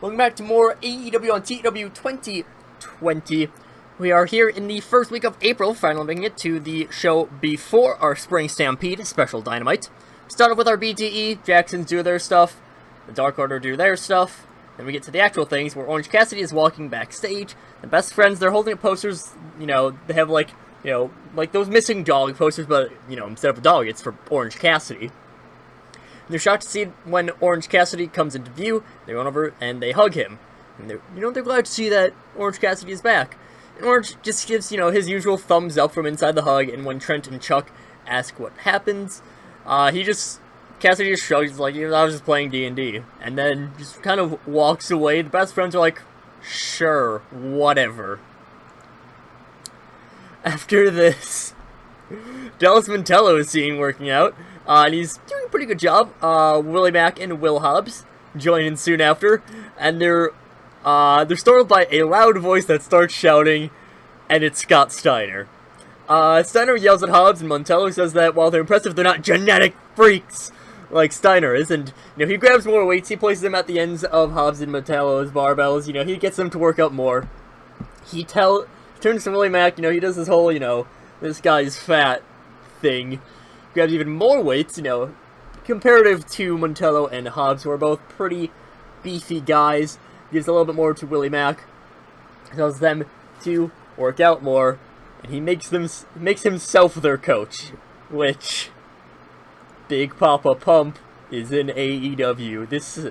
Welcome back to more AEW on TEW2020. We are here in the first week of April, finally making it to the show before our Spring Stampede Special Dynamite. Start off with our BTE, Jacksons do their stuff, the Dark Order do their stuff, then we get to the actual things where Orange Cassidy is walking backstage. The best friends, they're holding up posters, they have like those missing dog posters, but, instead of a dog, it's for Orange Cassidy. They're shocked to see when Orange Cassidy comes into view. They run over and they hug him. And they're glad to see that Orange Cassidy is back. And Orange just gives, his usual thumbs up from inside the hug, and when Trent and Chuck ask what happens, Cassidy just shrugs, like, I was just playing D&D. And then just kind of walks away. The best friends are like, sure, whatever. After this, Dallas Mantello is seen working out. And he's doing a pretty good job. Willie Mack and Will Hobbs join in soon after, and they're startled by a loud voice that starts shouting, and it's Scott Steiner. Steiner yells at Hobbs, and Mantello says that while they're impressive, they're not genetic freaks like Steiner is, and he grabs more weights, he places them at the ends of Hobbs and Mantello's barbells, he gets them to work out more. He turns to Willie Mack, he does this whole, this guy's fat thing. Grabs even more weights, comparative to Mantello and Hobbs, who are both pretty beefy guys. Gives a little bit more to Willie Mack, tells them to work out more, and he makes himself their coach, which Big Papa Pump is in AEW. This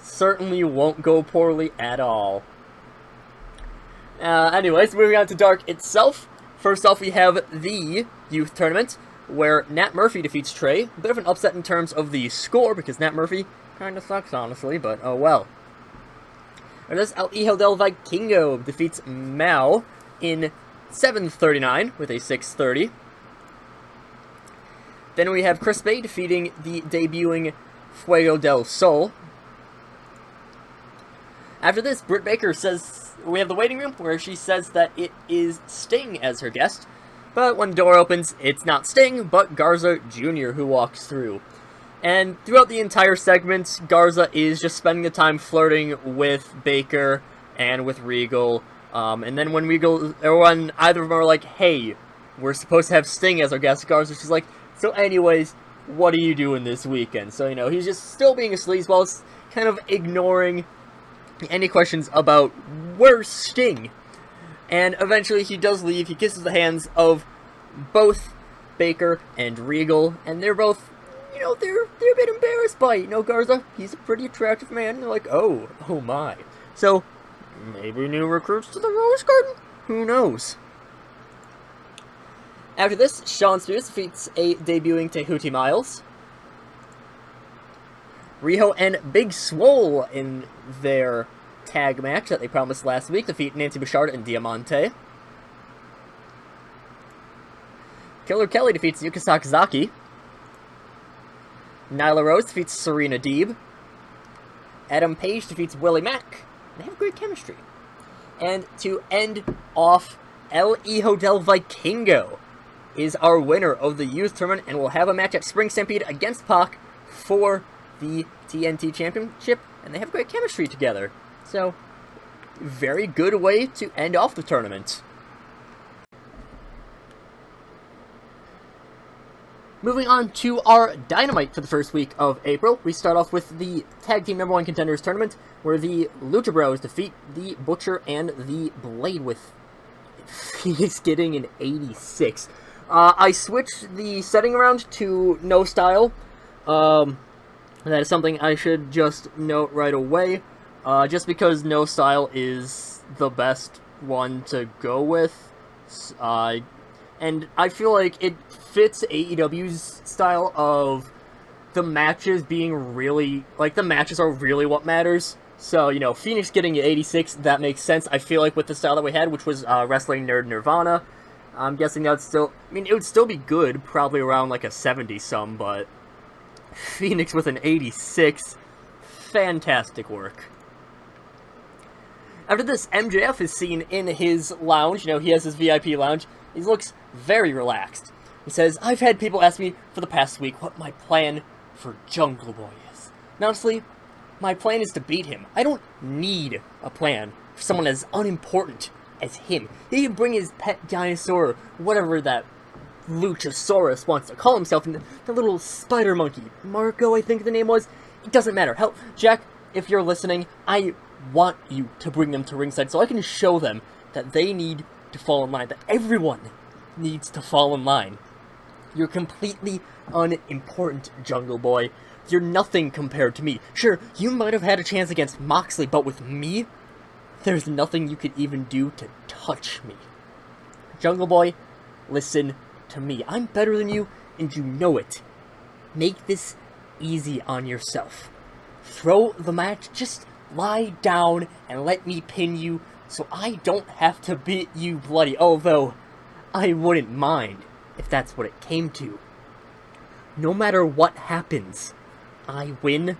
certainly won't go poorly at all. Anyways, moving on to Dark itself. First off, we have the Youth Tournament, where Nat Murphy defeats Trey. A bit of an upset in terms of the score, because Nat Murphy kinda sucks, honestly, but oh well. And this El Hijo del Vikingo defeats Mao in 7:39 with a 6:30. Then we have Chris Bay defeating the debuting Fuego del Sol. After this, Britt Baker says, we have the waiting room, where she says that it is Sting as her guest. But when the door opens, it's not Sting, but Garza Jr. who walks through. And throughout the entire segment, Garza is just spending the time flirting with Baker and with Regal. And then when Regal, or when either of them are like, hey, we're supposed to have Sting as our guest, Garza's just like, so anyways, what are you doing this weekend? So, he's just still being a sleaze while kind of ignoring any questions about where's Sting. And eventually he does leave. He kisses the hands of both Baker and Regal, and they're both, they're a bit embarrassed by it. Garza, he's a pretty attractive man. And they're like, oh my. So, maybe new recruits to the Rose Garden? Who knows? After this, Sean Spears defeats a debuting Tehuti Miles. Riho and Big Swole in their tag match that they promised last week defeat Nancy Bouchard and Diamante. Killer Kelly defeats Yuka Sakazaki. Nyla Rose defeats Serena Deeb. Adam Page defeats Willie Mack. They have great chemistry. And to end off, El Hijo del Vikingo is our winner of the Youth Tournament, and will have a match at Spring Stampede against Pac for the TNT Championship, and they have great chemistry together. So, very good way to end off the tournament. Moving on to our Dynamite for the first week of April, we start off with the Tag Team #1 Contenders Tournament, where the Lucha Bros defeat the Butcher and the Blade, with Phoenix getting an 86. I switched the setting around to No Style. That is something I should just note right away. Just because No Style is the best one to go with. And I feel like it fits AEW's style of the matches being really, the matches are really what matters. So, Phoenix getting an 86, that makes sense. I feel like with the style that we had, which was Wrestling Nerd Nirvana, I'm guessing that would still, it would still be good, probably around a 70-some, but Phoenix with an 86, fantastic work. After this, MJF is seen in his lounge. He has his VIP lounge. He looks very relaxed. He says, I've had people ask me for the past week what my plan for Jungle Boy is. And honestly, My plan is to beat him. I don't need a plan for someone as unimportant as him. He can bring his pet dinosaur, whatever that Luchasaurus wants to call himself, and the little spider monkey, Marco, I think the name was. It doesn't matter. Hell, Jack, if you're listening, I want you to bring them to ringside so I can show them that they need to fall in line, that everyone needs to fall in line. You're completely unimportant, Jungle Boy. You're nothing compared to me. Sure, you might have had a chance against Moxley, but with me, there's nothing you could even do to touch me. Jungle Boy, listen to me. I'm better than you, and you know it. Make this easy on yourself. Throw the match, just lie down and let me pin you so I don't have to beat you bloody, although I wouldn't mind if that's what it came to. No matter what happens, I win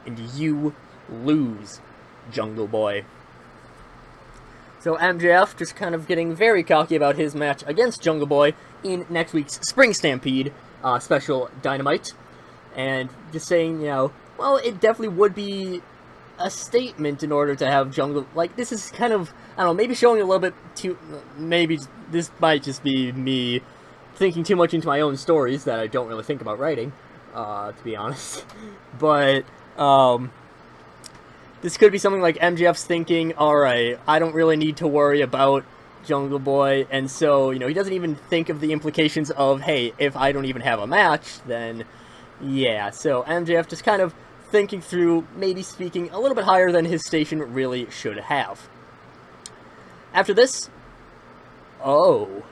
and you lose, Jungle Boy. So MJF just kind of getting very cocky about his match against Jungle Boy in next week's Spring Stampede special Dynamite. And just saying, you know, well, it definitely would be a statement in order to have Jungle... Like, this is kind of, I don't know, maybe showing a little bit too... Maybe this might just be me thinking too much into my own stories that I don't really think about writing, to be honest. But, this could be something like MJF's thinking, alright, I don't really need to worry about Jungle Boy, and so, you know, he doesn't even think of the implications of, hey, if I don't even have a match, then, yeah. So MJF just kind of thinking through, maybe speaking a little bit higher than his station really should have. After this, oh,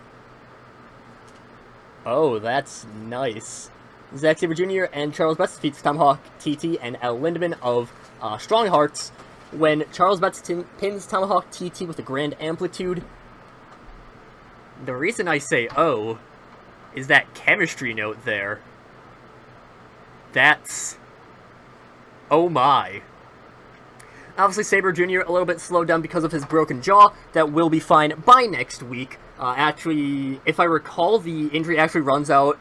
that's nice. Zack Sabre Jr. and Charles Betts defeats Tomahawk TT and El Lindemann of Strong Hearts when Charles Betts pins Tomahawk TT with a grand amplitude. The reason I say oh is that chemistry note there. That's... oh my. Obviously, Sabre Jr. a little bit slowed down because of his broken jaw. That will be fine by next week. Actually, if I recall, the injury actually runs out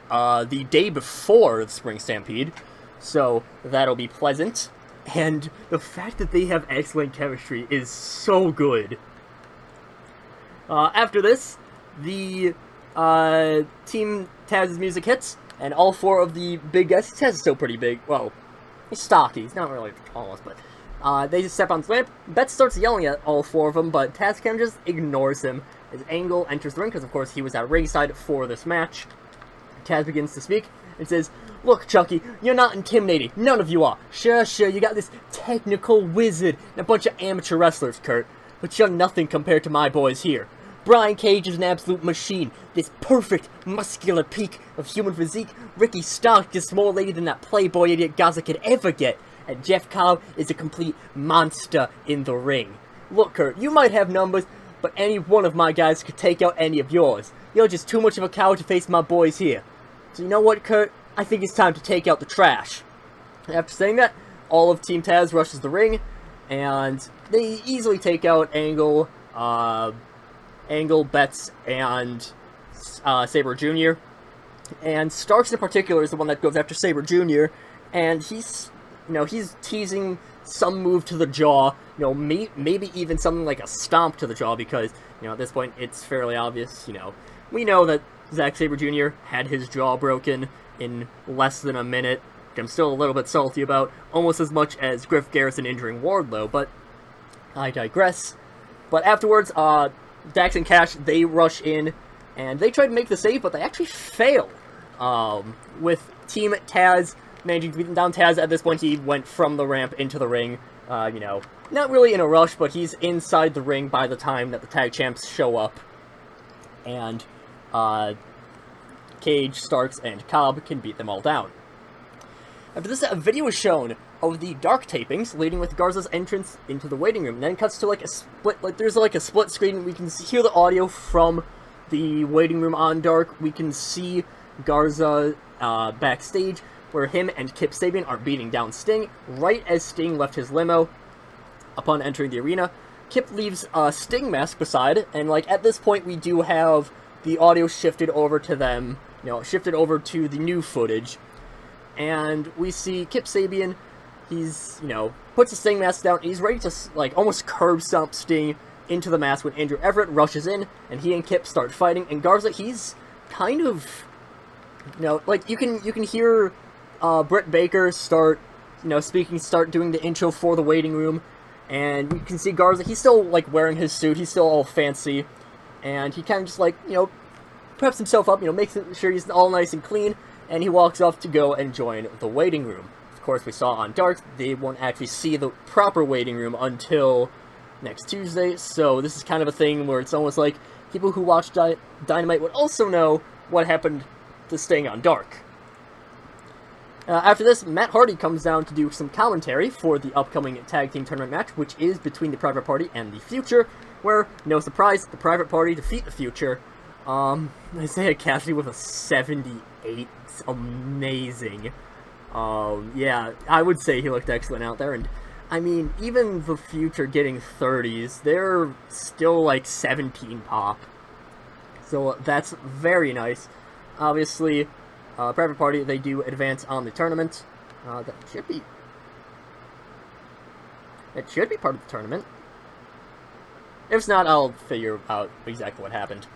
the day before the Spring Stampede. So, that'll be pleasant. And the fact that they have excellent chemistry is so good. After this, the Team Taz's music hits, and all four of the big guys... Taz is still pretty big. Well, he's stocky. He's not really the tallest, but... they just step on his ramp. Betts starts yelling at all four of them, but Taz kind of just ignores him. As Angle enters the ring, because of course he was at ringside for this match. Taz begins to speak and says, "Look, Chucky, you're not intimidating. None of you are. Sure, you got this technical wizard and a bunch of amateur wrestlers, Kurt. But you're nothing compared to my boys here. Brian Cage is an absolute machine. This perfect, muscular peak of human physique. Ricky Stark is more lady than that playboy idiot Gaza could ever get. And Jeff Cobb is a complete monster in the ring. Look, Kurt, you might have numbers, but any one of my guys could take out any of yours. You're just too much of a coward to face my boys here. So you know what, Kurt? I think it's time to take out the trash." After saying that, all of Team Taz rushes the ring, and they easily take out Angle, Betts, and Sabre Jr. And Starks in particular is the one that goes after Sabre Jr., and he's teasing some move to the jaw, maybe even something like a stomp to the jaw, because, at this point, it's fairly obvious, we know that Zack Sabre Jr. had his jaw broken in less than a minute, which I'm still a little bit salty about, almost as much as Griff Garrison injuring Wardlow, but I digress. But afterwards, Dax and Cash, they rush in, and they try to make the save, but they actually fail, with Team Taz managing to beat down Taz. At this point, he went from the ramp into the ring, not really in a rush, but he's inside the ring by the time that the tag champs show up, and Cage, Starks, and Cobb can beat them all down. After this, a video is shown of the Dark tapings, leading with Garza's entrance into the waiting room. And then it cuts to like a split, there's like a split screen. We can hear the audio from the waiting room on Dark. We can see Garza backstage, where him and Kip Sabian are beating down Sting, right as Sting left his limo. Upon entering the arena, Kip leaves a Sting mask beside, and at this point we do have the audio shifted over to them, shifted over to the new footage, and we see Kip Sabian. he's, you know, puts the Sting mask down, and he's ready to, like, almost curb stomp Sting into the mask when Andrew Everett rushes in, and he and Kip start fighting, and Garza, he's kind of, you know, like, you can hear Britt Baker start, you know, start doing the intro for the waiting room, and you can see Garza, he's still, like, wearing his suit, he's still all fancy, and he kind of just, like, you know, preps himself up, you know, makes sure he's all nice and clean, and he walks off to go and join the waiting room. Of course, we saw on Dark, they won't actually see the proper waiting room until next Tuesday, so this is kind of a thing where it's almost like people who watch Dynamite would also know what happened to Sting on Dark. After this, Matt Hardy comes down to do some commentary for the upcoming tag team tournament match, which is between the Private Party and the Future, where, no surprise, the Private Party defeat the Future. Isaiah Cassidy with a 78. It's amazing. Yeah, I would say he looked excellent out there, and I mean, even the Future getting 30s, they're still like 17 pop. So that's very nice. Obviously, Private Party, they do advance on the tournament. That should be part of the tournament. If it's not, I'll figure out exactly what happened.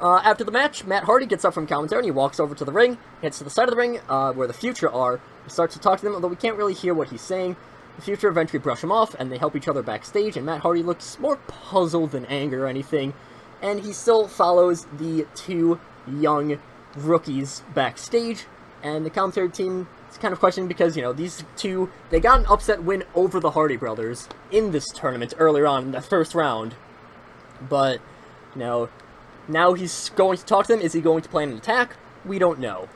After the match, Matt Hardy gets up from commentary and he walks over to the ring, heads to the side of the ring, where the Future are. He starts to talk to them, although we can't really hear what he's saying. The Future eventually brush him off, and they help each other backstage, and Matt Hardy looks more puzzled than angry or anything, and he still follows the two young rookies backstage, and the commentary team is kind of questioning because, you know, these two, they got an upset win over the Hardy Brothers in this tournament earlier on in the first round, but, you know, now he's going to talk to them. Is he going to plan an attack? We don't know.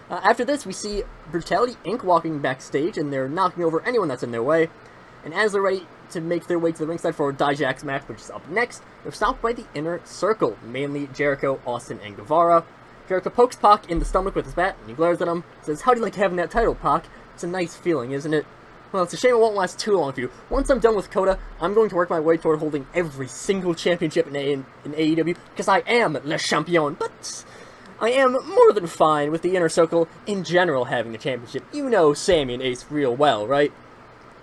After this, we see Brutality Inc. walking backstage, and they're knocking over anyone that's in their way. And as they're ready to make their way to the ringside for Dijak's match, which is up next, they're stopped by the Inner Circle, mainly Jericho, Austin, and Guevara. Jericho pokes Pac in the stomach with his bat, and he glares at him, says, "How do you like having that title, Pac? It's a nice feeling, isn't it? Well, it's a shame it won't last too long for you. Once I'm done with Coda, I'm going to work my way toward holding every single championship in AEW, because I am Le Champion, but I am more than fine with the Inner Circle in general having a championship. You know Sammy and Ace real well, right?"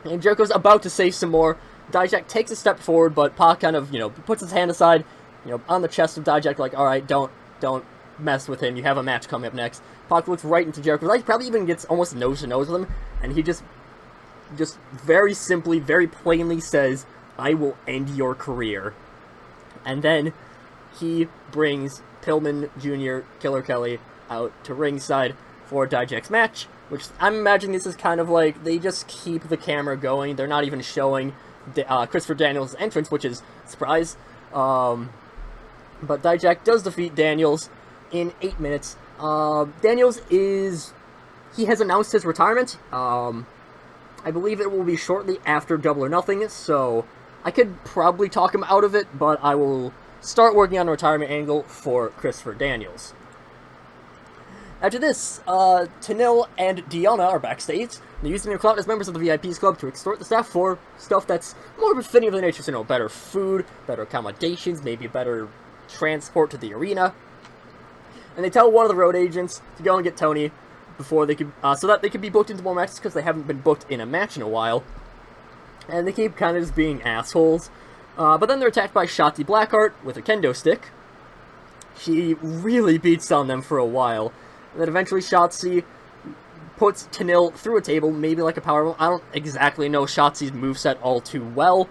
And Jericho's about to say some more. Dijak takes a step forward, but Pac kind of, you know, puts his hand aside, you know, on the chest of Dijak, like, alright, don't mess with him, you have a match coming up next. Pac looks right into Jericho, like, probably even gets almost nose-to-nose with him, and he just very simply, very plainly says, "I will end your career." And then he brings Pillman Jr., Killer Kelly, out to ringside for Dijak's match, which I'm imagining this is kind of like, they just keep the camera going, they're not even showing Christopher Daniels' entrance, which is a surprise. But Dijak does defeat Daniels in 8 minutes. Daniels he has announced his retirement. I believe it will be shortly after Double or Nothing, so I could probably talk him out of it, but I will start working on a retirement angle for Christopher Daniels. After this, Tenille and Deanna are backstage. They're using their clout as members of the VIPs Club to extort the staff for stuff that's more befitting of the nature, so, you know, better food, better accommodations, maybe better transport to the arena. And they tell one of the road agents to go and get Tony before they could, so that they could be booked into more matches, because they haven't been booked in a match in a while. And they keep kind of just being assholes. But then they're attacked by Shotzi Blackheart with a kendo stick. She really beats on them for a while. And then eventually Shotzi puts Tenille through a table, maybe like a powerbomb. I don't exactly know Shotzi's moveset all too well.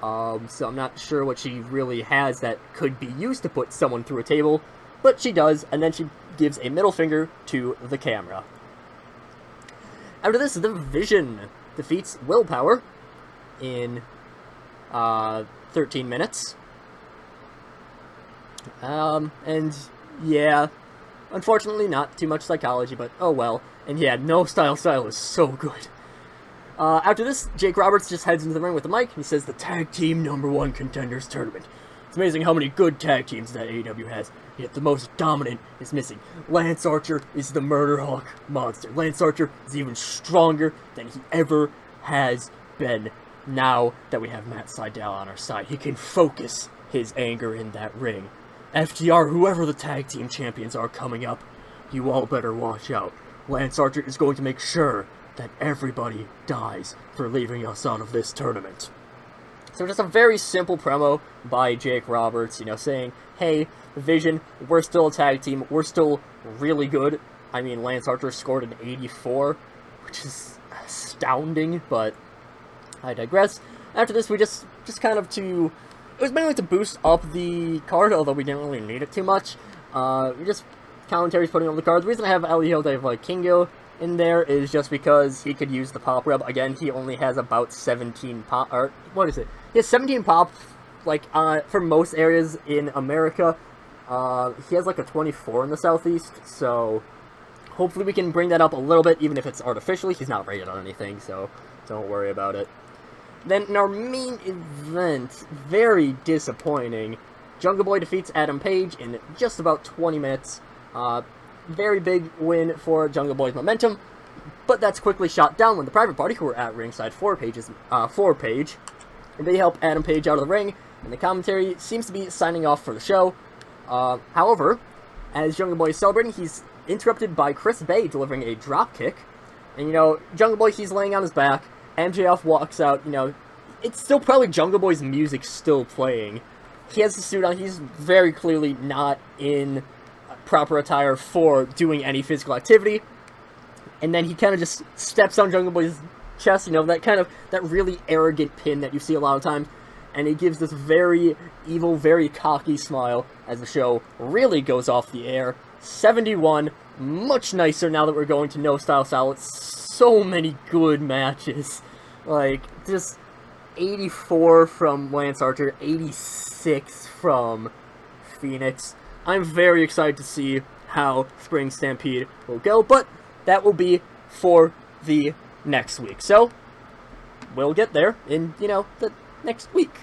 So I'm not sure what she really has that could be used to put someone through a table. But she does, and then she gives a middle finger to the camera. After this, the Vision defeats Willpower in 13 minutes. And yeah, unfortunately not too much psychology, but oh well. And yeah, No Style is so good. After this, Jake Roberts just heads into the ring with the mic, and he says the Tag Team #1 Contenders Tournament. It's amazing how many good tag teams that AEW has, yet the most dominant is missing. Lance Archer is the Murder Hawk monster. Lance Archer is even stronger than he ever has been. Now that we have Matt Sydal on our side, he can focus his anger in that ring. FTR, whoever the tag team champions are coming up, you all better watch out. Lance Archer is going to make sure that everybody dies for leaving us out of this tournament. So just a very simple promo by Jake Roberts, saying, hey, Vision, we're still a tag team, we're still really good. I mean, Lance Archer scored an 84, which is astounding, but I digress. After this, we just kind of it was mainly to boost up the card, although we didn't really need it too much. Commentary's putting on the card. The reason I have El Hijo de Vikingo in there is just because he could use the pop rub. Again, he only has about 17 pop, or what is it? He has 17 pop, for most areas in America. He has like a 24 in the Southeast, so hopefully we can bring that up a little bit, even if it's artificially. He's not rated on anything, so don't worry about it. Then in our main event, very disappointing, Jungle Boy defeats Adam Page in just about 20 minutes. Very big win for Jungle Boy's momentum, but that's quickly shot down when the Private Party, who were at ringside for Page, they help Adam Page out of the ring, and the commentary seems to be signing off for the show. However, as Jungle Boy is celebrating, he's interrupted by Chris Bay delivering a drop kick, and Jungle Boy, he's laying on his back. MJF walks out. It's still probably Jungle Boy's music still playing. He has the suit on. He's very clearly not in proper attire for doing any physical activity. And then he kind of just steps on Jungle Boy's chest, that really arrogant pin that you see a lot of times. And he gives this very evil, very cocky smile as the show really goes off the air. 71, much nicer now that we're going to No Style Style. It's so many good matches. Just 84 from Lance Archer, 86 from Phoenix. I'm very excited to see how Spring Stampede will go, but that will be for the next week. So, we'll get there in, the next week.